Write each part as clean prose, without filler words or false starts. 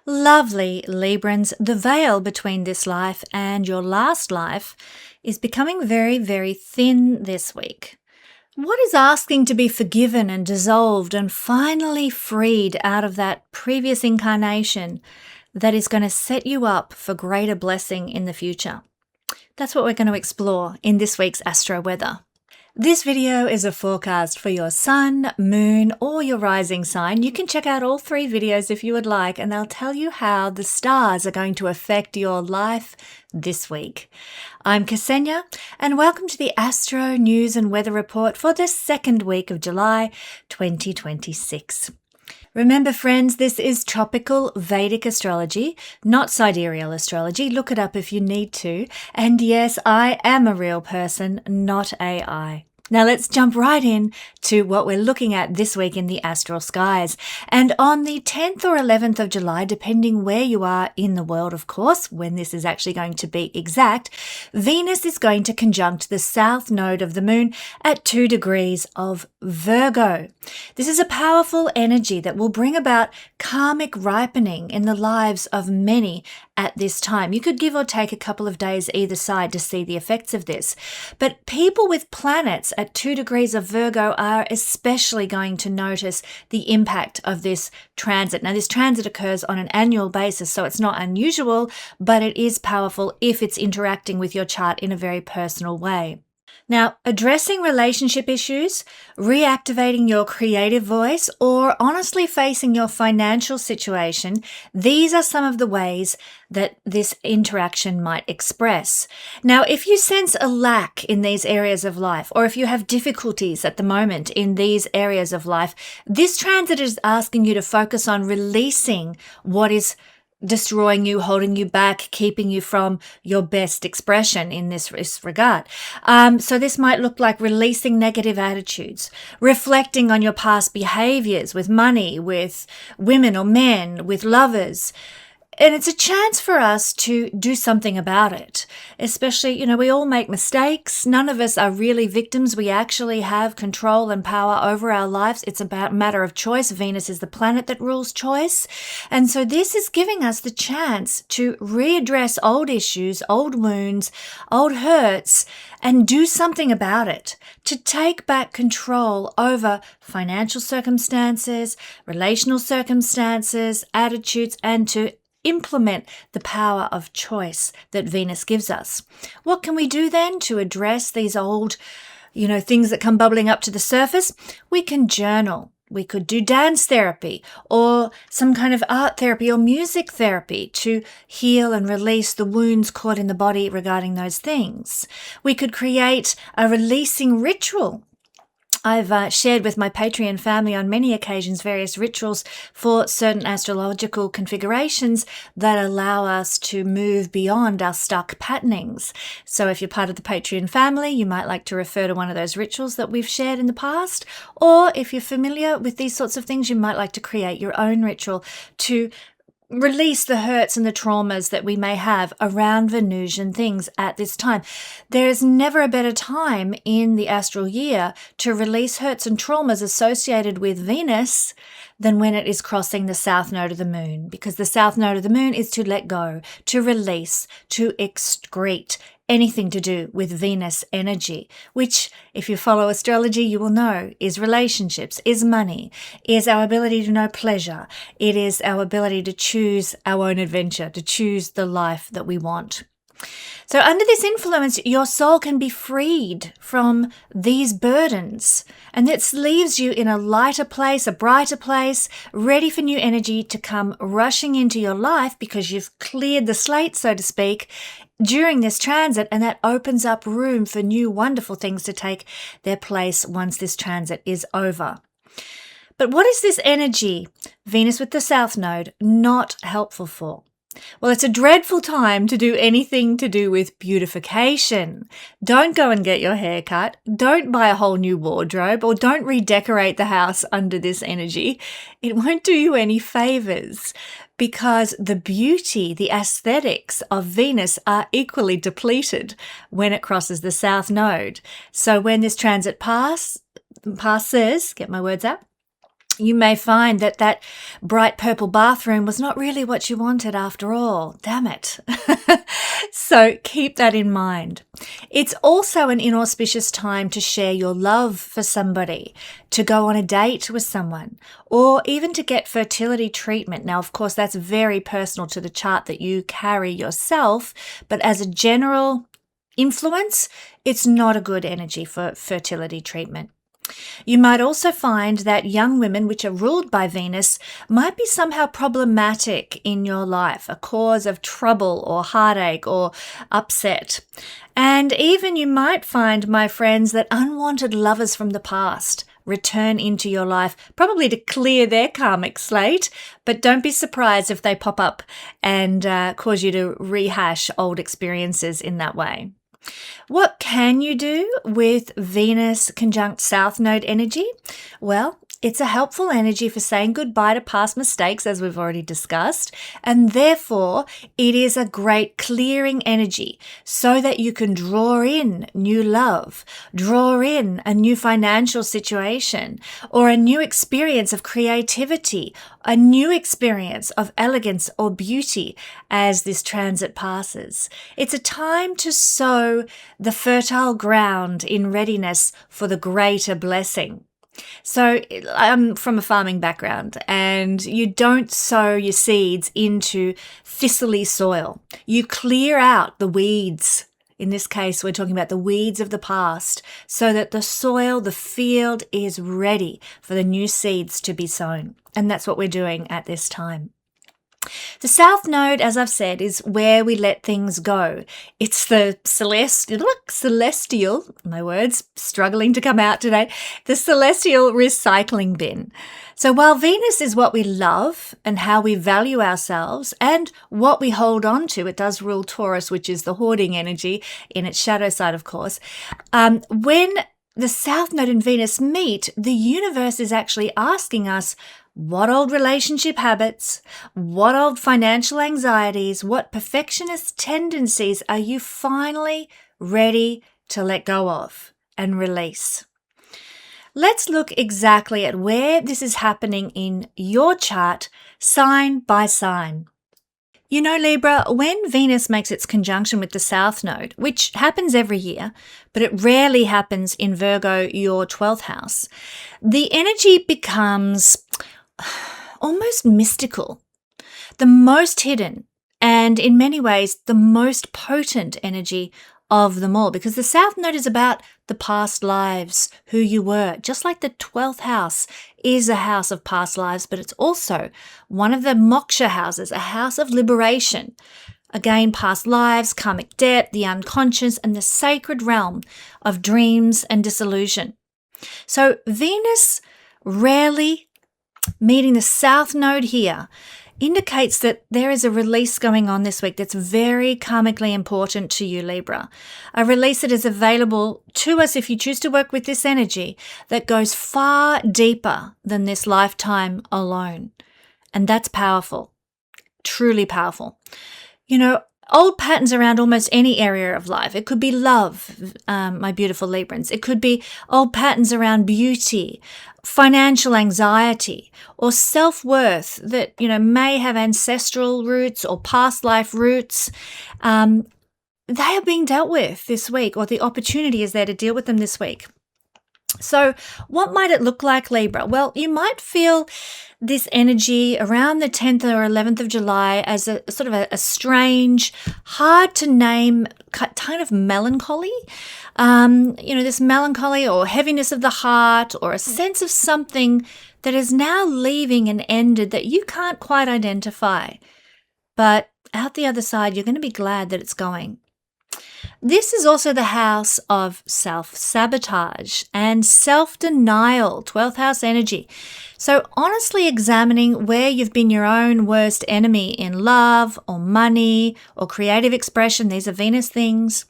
Lovely Librans, the veil between this life and your last life is becoming very, very thin this week. What is asking to be forgiven and dissolved and finally freed out of that previous incarnation that is going to set you up for greater blessing in the future? That's what we're going to explore in this week's Astro Weather. This video is a forecast for your sun, moon, or your rising sign. You can check out all 3 videos if you would like, and they'll tell you how the stars are going to affect your life this week. I'm Kesenya, and welcome to the Astro News and Weather Report for the second week of July 2026. Remember, friends, this is tropical Vedic astrology, not sidereal astrology. Look it up if you need to. And yes, I am a real person, not AI. Now let's jump right in to what we're looking at this week in the astral skies. And on the 10th or 11th of July, depending where you are in the world, of course, when this is actually going to be exact, Venus is going to conjunct the south node of the moon at 2 degrees of Virgo. This is a powerful energy that will bring about karmic ripening in the lives of many at this time. You could give or take a couple of days either side to see the effects of this. But people with planets at 2 degrees of Virgo are especially going to notice the impact of this transit. Now, this transit occurs on an annual basis, so it's not unusual, but it is powerful if it's interacting with your chart in a very personal way. Now, addressing relationship issues, reactivating your creative voice, or honestly facing your financial situation, these are some of the ways that this interaction might express. Now, if you sense a lack in these areas of life, or if you have difficulties at the moment in these areas of life, this transit is asking you to focus on releasing what is destroying you, holding you back, keeping you from your best expression in this regard. So this might look like releasing negative attitudes, reflecting on your past behaviors with money, with women or men, with lovers. And it's a chance for us to do something about it. Especially, we all make mistakes. None of us are really victims. We actually have control and power over our lives. It's about a matter of choice. Venus is the planet that rules choice. And so this is giving us the chance to readdress old issues, old wounds, old hurts, and do something about it. To take back control over financial circumstances, relational circumstances, attitudes, and to implement the power of choice that Venus gives us. What can we do then to address these old, things that come bubbling up to the surface? We can journal. We could do dance therapy or some kind of art therapy or music therapy to heal and release the wounds caught in the body regarding those things. We could create a releasing ritual. I've shared with my Patreon family on many occasions various rituals for certain astrological configurations that allow us to move beyond our stuck patternings. So if you're part of the Patreon family, you might like to refer to one of those rituals that we've shared in the past. Or if you're familiar with these sorts of things, you might like to create your own ritual to release the hurts and the traumas that we may have around Venusian things at this time. There is never a better time in the astral year to release hurts and traumas associated with Venus than when it is crossing the south node of the moon, because the south node of the moon is to let go, to release, to excrete anything to do with Venus energy, which, if you follow astrology, you will know is relationships, is money, is our ability to know pleasure. It is our ability to choose our own adventure, to choose the life that we want. So under this influence, your soul can be freed from these burdens, and this leaves you in a lighter place, a brighter place, ready for new energy to come rushing into your life because you've cleared the slate, so to speak, during this transit, and that opens up room for new wonderful things to take their place once this transit is over. But what is this energy, Venus with the South Node, not helpful for? Well, it's a dreadful time to do anything to do with beautification. Don't go and get your hair cut. Don't buy a whole new wardrobe, or don't redecorate the house under this energy. It won't do you any favors, because the beauty, the aesthetics of Venus are equally depleted when it crosses the South Node. So when this transit passes, get my words out, You may find that that bright purple bathroom was not really what you wanted after all. Damn it. So keep that in mind. It's also an inauspicious time to share your love for somebody, to go on a date with someone, or even to get fertility treatment. Now, of course, that's very personal to the chart that you carry yourself, but as a general influence, it's not a good energy for fertility treatment. You might also find that young women, which are ruled by Venus, might be somehow problematic in your life, a cause of trouble or heartache or upset. And even you might find, my friends, that unwanted lovers from the past return into your life, probably to clear their karmic slate, but don't be surprised if they pop up and cause you to rehash old experiences in that way. What can you do with Venus conjunct South Node energy? Well, it's a helpful energy for saying goodbye to past mistakes, as we've already discussed, and therefore it is a great clearing energy so that you can draw in new love, draw in a new financial situation, or a new experience of creativity, a new experience of elegance or beauty as this transit passes. It's a time to sow the fertile ground in readiness for the greater blessing. So I'm from a farming background, and you don't sow your seeds into thistly soil. You clear out the weeds. In this case, we're talking about the weeds of the past, so that the soil, the field is ready for the new seeds to be sown. And that's what we're doing at this time. The South Node, as I've said, is where we let things go. It's the celestial, my words struggling to come out today, the celestial recycling bin. So while Venus is what we love and how we value ourselves and what we hold on to, it does rule Taurus, which is the hoarding energy in its shadow side, of course. When the South Node and Venus meet, the universe is actually asking us, what old relationship habits, what old financial anxieties, what perfectionist tendencies are you finally ready to let go of and release? Let's look exactly at where this is happening in your chart, sign by sign. You know, Libra, when Venus makes its conjunction with the South Node, which happens every year, but it rarely happens in Virgo, your 12th house, the energy becomes almost mystical, the most hidden, and in many ways, the most potent energy of them all, because the South Node is about the past lives, who you were, just like the 12th house is a house of past lives, but it's also one of the moksha houses, a house of liberation. Again, past lives, karmic debt, the unconscious, and the sacred realm of dreams and disillusion. So Venus rarely meeting the South Node here indicates that there is a release going on this week that's very karmically important to you, Libra. A release that is available to us if you choose to work with this energy that goes far deeper than this lifetime alone. And that's powerful, truly powerful. You know, old patterns around almost any area of life. It could be love, my beautiful Librans. It could be old patterns around beauty, financial anxiety, or self-worth that, you know, may have ancestral roots or past life roots. They are being dealt with this week, or the opportunity is there to deal with them this week. So what might it look like, Libra? Well, you might feel this energy around the 10th or 11th of July as a sort of a strange, hard to name kind of melancholy. This melancholy or heaviness of the heart, or a sense of something that is now leaving and ended that you can't quite identify. But out the other side, you're going to be glad that it's going. This is also the house of self-sabotage and self-denial, 12th house energy. So honestly examining where you've been your own worst enemy in love or money or creative expression. These are Venus things.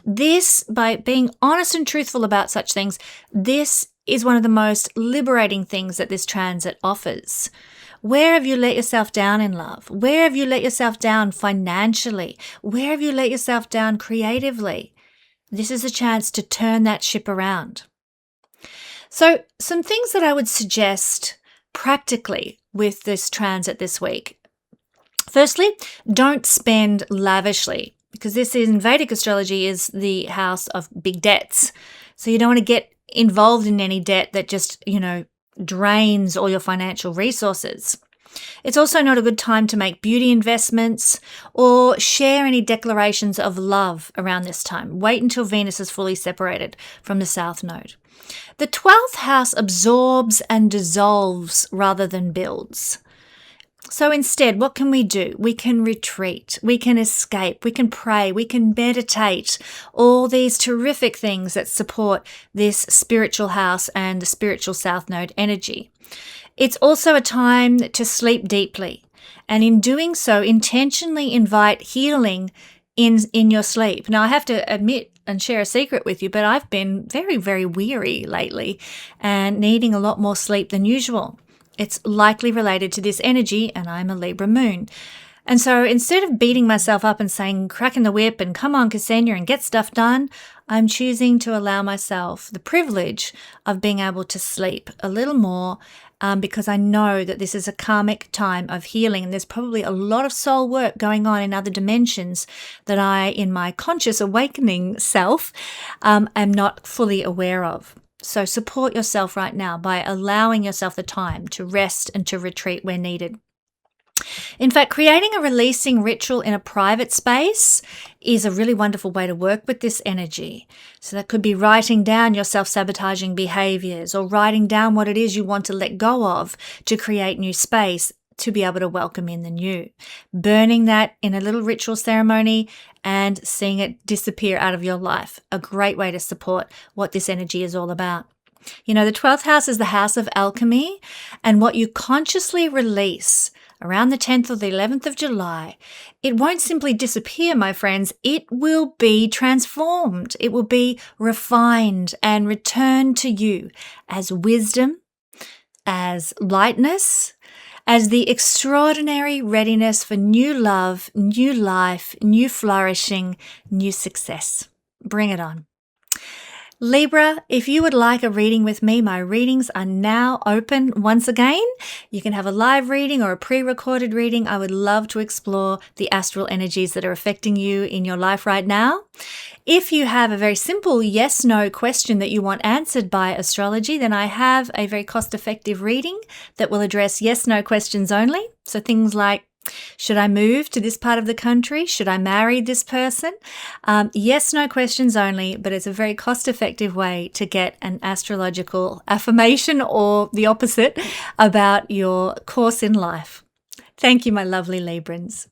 This, by being honest and truthful about such things, this is one of the most liberating things that this transit offers. Where have you let yourself down in love? Where have you let yourself down financially? Where have you let yourself down creatively? This is a chance to turn that ship around. So some things that I would suggest practically with this transit this week. Firstly, don't spend lavishly, because this in Vedic astrology is the house of big debts. So you don't want to get involved in any debt that just, drains all your financial resources. It's also not a good time to make beauty investments or share any declarations of love around this time. Wait until Venus is fully separated from the South Node. The 12th house absorbs and dissolves rather than builds. So instead, what can we do? We can retreat, we can escape, we can pray, we can meditate, all these terrific things that support this spiritual house and the spiritual South Node energy. It's also a time to sleep deeply, and in doing so, intentionally invite healing in your sleep. Now, I have to admit and share a secret with you, but I've been very, very weary lately and needing a lot more sleep than usual. It's likely related to this energy, and I'm a Libra moon. And so instead of beating myself up and saying, cracking the whip and come on, Kesenya, and get stuff done, I'm choosing to allow myself the privilege of being able to sleep a little more because I know that this is a karmic time of healing, and there's probably a lot of soul work going on in other dimensions that I, in my conscious awakening self, am not fully aware of. So support yourself right now by allowing yourself the time to rest and to retreat where needed. In fact, creating a releasing ritual in a private space is a really wonderful way to work with this energy. So that could be writing down your self-sabotaging behaviors or writing down what it is you want to let go of to create new space to be able to welcome in the new. Burning that in a little ritual ceremony and seeing it disappear out of your life. A great way to support what this energy is all about. The 12th house is the house of alchemy, and what you consciously release around the 10th or the 11th of July, it won't simply disappear, my friends. It will be transformed. It will be refined and returned to you as wisdom, as lightness, as the extraordinary readiness for new love, new life, new flourishing, new success. Bring it on. Libra, if you would like a reading with me, my readings are now open once again. You can have a live reading or a pre-recorded reading. I would love to explore the astral energies that are affecting you in your life right now. If you have a very simple yes/no question that you want answered by astrology, then I have a very cost-effective reading that will address yes/no questions only. So things like, should I move to this part of the country? Should I marry this person? Yes/no questions only, but it's a very cost-effective way to get an astrological affirmation or the opposite about your course in life. Thank you, my lovely Librans.